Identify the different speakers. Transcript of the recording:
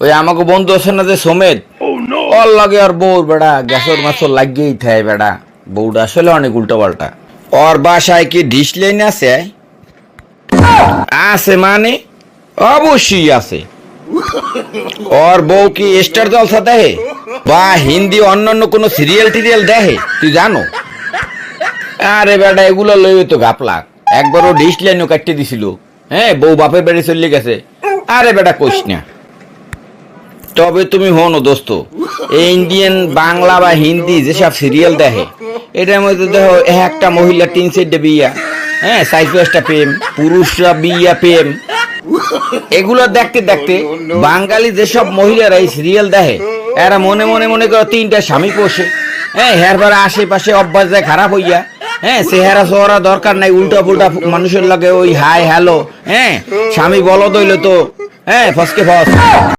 Speaker 1: ওই আমাকে বন্ধু আছে না যে সমেত, ওর লাগে আর বউর বেড়া গ্যাসের মাছর লাগিয়েই থাকে বেড়া। বউটা আসলে অনেক উল্টো পাল্টা। ওর বাসায় কি ডিশ লাইন আছে? আছে মানে অবশ্যই আছে। ওর বউ কি স্টার জলসা দেখে বা হিন্দি অন্যান্য কোনো সিরিয়াল টিরিয়াল দেখে তুই জানো? আরে বেটা এগুলো লইবে তো গাপলা। একবারও ডিশ লাইনও কাটতে দিছিল। হ্যাঁ, বউ বাপের বাড়ি চলে গেছে। আরে বেটা কইস না। তবে তুমি হনো দোস্ত, এই ইন্ডিয়ান বাংলা বা হিন্দি যেসব সিরিয়াল দেখে, এটার মধ্যে দেখো একটা মহিলা 3-4টা বিয়া, হ্যাঁ 4-5টা প্রেম, পুরুষরা বিয়া প্রেম। এগুলো দেখতে দেখতে বাঙালি যেসব মহিলারা এই সিরিয়াল দেখে, এরা মনে মনে মনে করো 3টা স্বামী পোষে। হ্যাঁ, হেরবার আশেপাশে অভ্যাস যায় খারাপ হইয়া। হ্যাঁ, চেহারা সোহারা দরকার নাই, উল্টা পুল্টা মানুষের লাগে ওই হাই হ্যালো। হ্যাঁ, স্বামী বলদ হইলো তো হ্যাঁ ফসকে ফস।